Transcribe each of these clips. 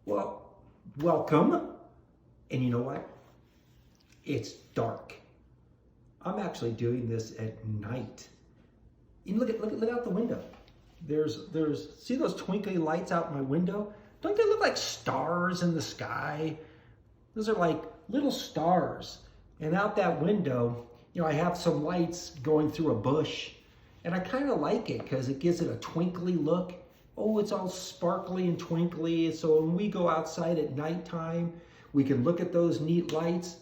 Well, welcome. And you know what? It's dark. I'm actually doing this at night. You look out the window. There's see those twinkly lights out my window? Don't they look like stars in the sky? Those are like little stars. And out that window, I have some lights going through a bush. And I kind of like it because it gives it a twinkly look. Oh, it's all sparkly and twinkly. So when we go outside at nighttime, we can look at those neat lights.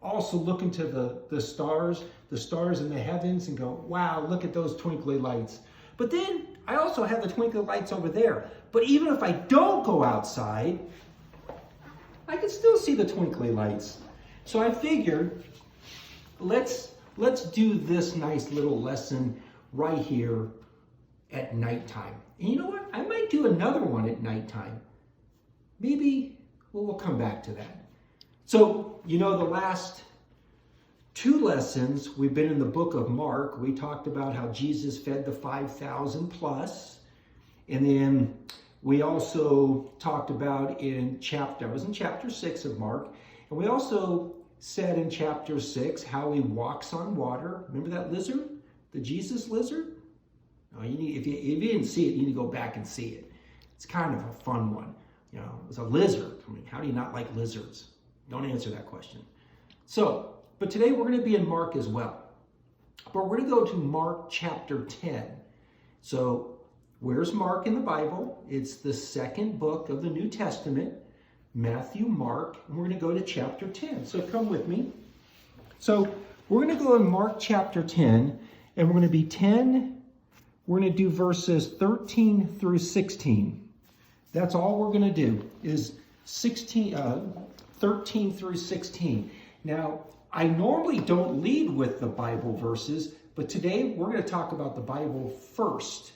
Also look into the stars in the heavens and go, wow, look at those twinkly lights. But then I also have the twinkly lights over there. But even if I don't go outside, I can still see the twinkly lights. So I figured, let's do this nice little lesson right here at nighttime. And you know what? I might do another one at nighttime. Maybe, we'll come back to that. So, the last 2 lessons, we've been in the book of Mark. We talked about how Jesus fed the 5,000 plus. And then we also talked about I was in chapter 6 of Mark. And we also said in chapter 6 how he walks on water. Remember that lizard? The Jesus lizard? Oh, if you didn't see it, you need to go back and see it. It's kind of a fun one. It was a lizard. I mean, how do you not like lizards? Don't answer that question. So, but today we're going to be in Mark as well. But we're going to go to Mark chapter 10. So, where's Mark in the Bible? It's the second book of the New Testament. Matthew, Mark, and we're going to go to chapter 10. So come with me. So we're going to go in Mark chapter 10, and we're going to do verses 13 through 16. That's all we're going to do is 13 through 16. Now, I normally don't lead with the Bible verses, but today we're going to talk about the Bible first.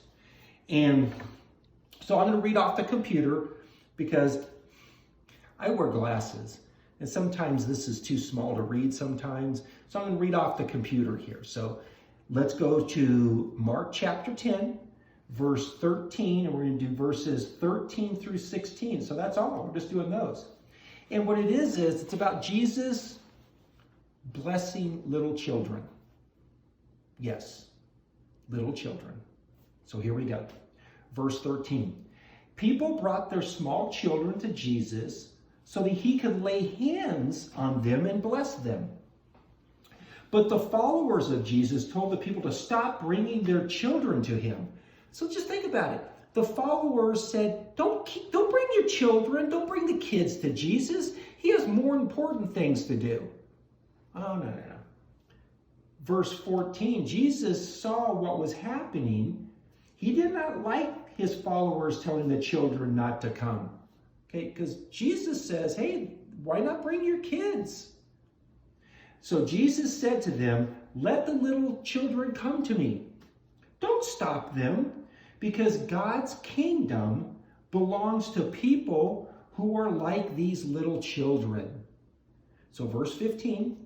And so I'm going to read off the computer because I wear glasses, and sometimes this is too small to read sometimes. So I'm going to read off the computer here. So let's go to Mark chapter 10, verse 13, and we're going to do verses 13 through 16. So that's all. We're just doing those. And what it is it's about Jesus blessing little children. Yes, little children. So here we go. Verse 13. People brought their small children to Jesus so that he could lay hands on them and bless them. But the followers of Jesus told the people to stop bringing their children to him. So just think about it. The followers said, don't bring your children, don't bring the kids to Jesus. He has more important things to do. Oh, no. Verse 14, Jesus saw what was happening. He did not like his followers telling the children not to come. Okay, because Jesus says, hey, why not bring your kids? So Jesus said to them, let the little children come to me. Don't stop them, because God's kingdom belongs to people who are like these little children. So verse 15,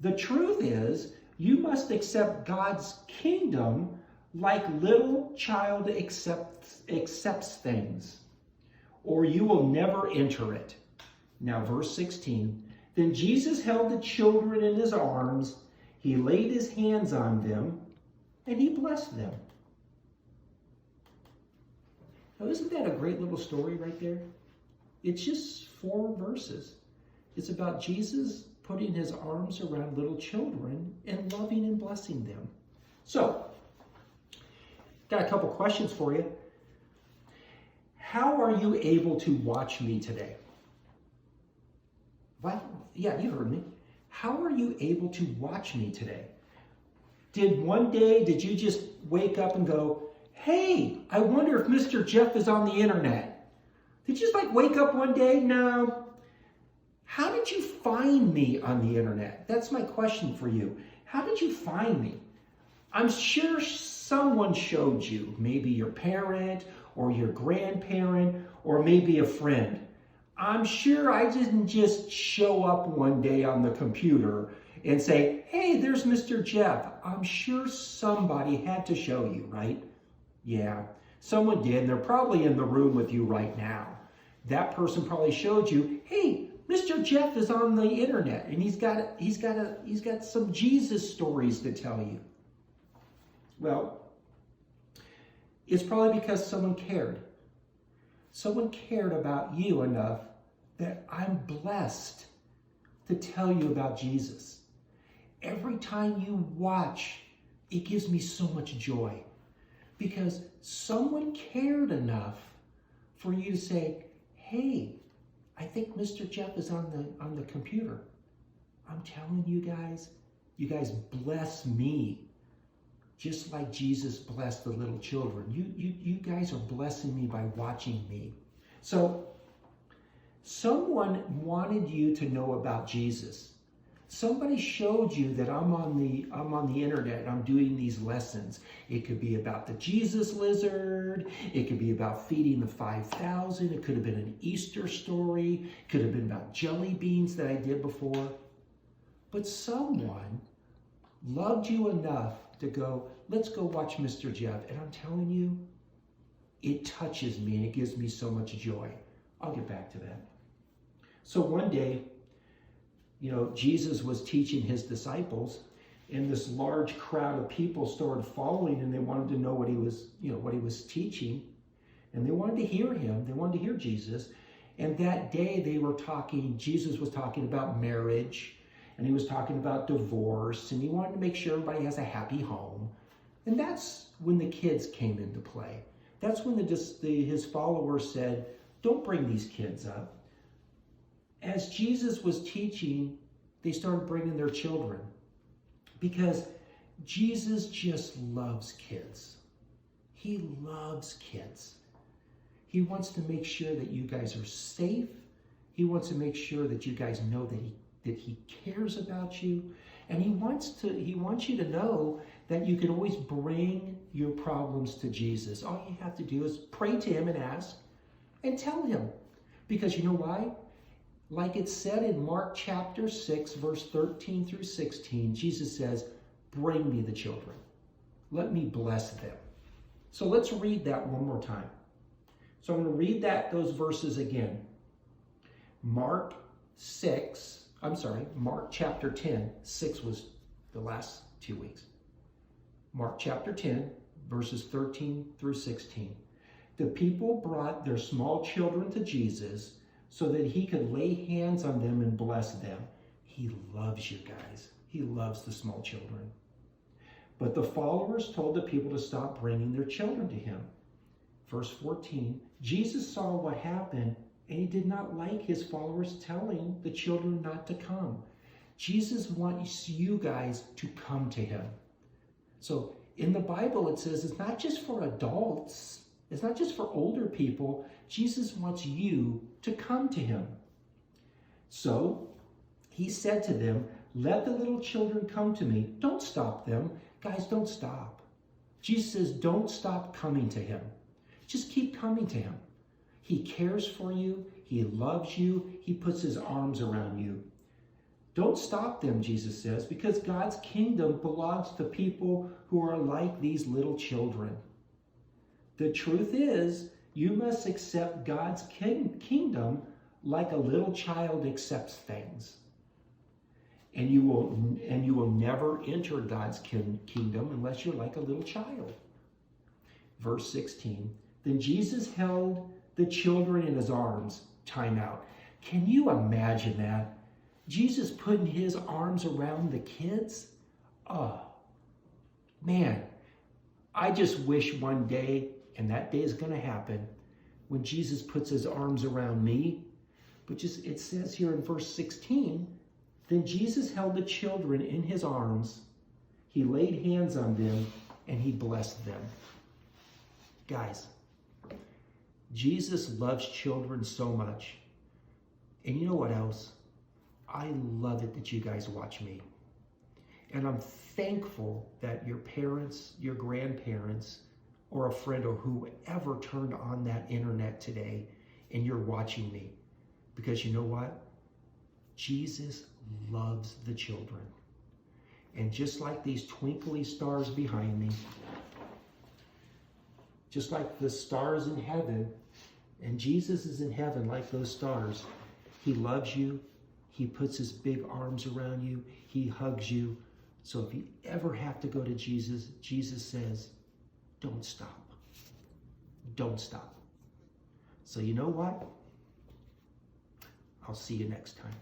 the truth is, you must accept God's kingdom like little child accepts things, or you will never enter it. Now, verse 16. Then Jesus held the children in his arms. He laid his hands on them, and he blessed them. Now, isn't that a great little story right there? It's just 4 verses. It's about Jesus putting his arms around little children and loving and blessing them. So, got a couple questions for you. How are you able to watch me today? What? Yeah, you heard me. How are you able to watch me today? Did you just wake up and go, hey, I wonder if Mr. Jeff is on the internet? Did you just wake up one day? No. How did you find me on the internet? That's my question for you. How did you find me? I'm sure someone showed you, maybe your parent or your grandparent or maybe a friend. I'm sure I didn't just show up one day on the computer and say, hey, there's Mr. Jeff. I'm sure somebody had to show you, right? Yeah, someone did. And they're probably in the room with you right now. That person probably showed you, hey, Mr. Jeff is on the internet and he's got some Jesus stories to tell you. Well, it's probably because someone cared. Someone cared about you enough that I'm blessed to tell you about Jesus. Every time you watch, it gives me so much joy because someone cared enough for you to say, hey, I think Mr. Jeff is on the computer. I'm telling you guys bless me just like Jesus blessed the little children. You guys are blessing me by watching me. So someone wanted you to know about Jesus. Somebody showed you that I'm on the internet and I'm doing these lessons. It could be about the Jesus lizard. It could be about feeding the 5,000. It could have been an Easter story. It could have been about jelly beans that I did before. But someone loved you enough to go, let's go watch Mr. Jeff. And I'm telling you, it touches me and it gives me so much joy. I'll get back to that. So one day, Jesus was teaching his disciples, and this large crowd of people started following, and they wanted to know what he was teaching, and they wanted to hear him. They wanted to hear Jesus. And that day Jesus was talking about marriage, and he was talking about divorce, and he wanted to make sure everybody has a happy home. And that's when the kids came into play. That's when his followers said, don't bring these kids up. As Jesus was teaching, they started bringing their children because Jesus just loves kids. He loves kids. He wants to make sure that you guys are safe. He wants to make sure that you guys know that he cares about you. And he wants you to know that you can always bring your problems to Jesus. All you have to do is pray to him and ask and tell him. Because you know why? Like it said in Mark chapter 6, verse 13 through 16, Jesus says, bring me the children. Let me bless them. So let's read that one more time. So I'm going to read those verses again. Mark chapter 10. 6 was the last 2 weeks. Mark chapter 10, verses 13 through 16. The people brought their small children to Jesus so that he could lay hands on them and bless them. He loves you guys. He loves the small children. But the followers told the people to stop bringing their children to him. Verse 14, Jesus saw what happened, and he did not like his followers telling the children not to come. Jesus wants you guys to come to him. So in the Bible, it says it's not just for adults. It's not just for older people. Jesus wants you to come to him. So he said to them, let the little children come to me. Don't stop them. Guys, don't stop. Jesus says, don't stop coming to him. Just keep coming to him. He cares for you. He loves you. He puts his arms around you. Don't stop them, Jesus says, because God's kingdom belongs to people who are like these little children. The truth is, you must accept God's kingdom like a little child accepts things. And you will never enter God's kingdom unless you're like a little child. Verse 16, then Jesus held the children in his arms. Time out. Can you imagine that? Jesus putting his arms around the kids? Oh, man, I just wish one day, and that day is going to happen, when Jesus puts his arms around me. But it says here in verse 16, then Jesus held the children in his arms. He laid hands on them and he blessed them. Guys, Jesus loves children so much. And you know what else? I love it that you guys watch me. And I'm thankful that your parents, your grandparents, or a friend or whoever turned on that internet today and you're watching me. Because you know what? Jesus loves the children. And just like these twinkly stars behind me, just like the stars in heaven, And Jesus is in heaven like those stars. He loves you. He puts his big arms around you. He hugs you. So if you ever have to go to Jesus, Jesus says, don't stop. Don't stop. So you know what? I'll see you next time.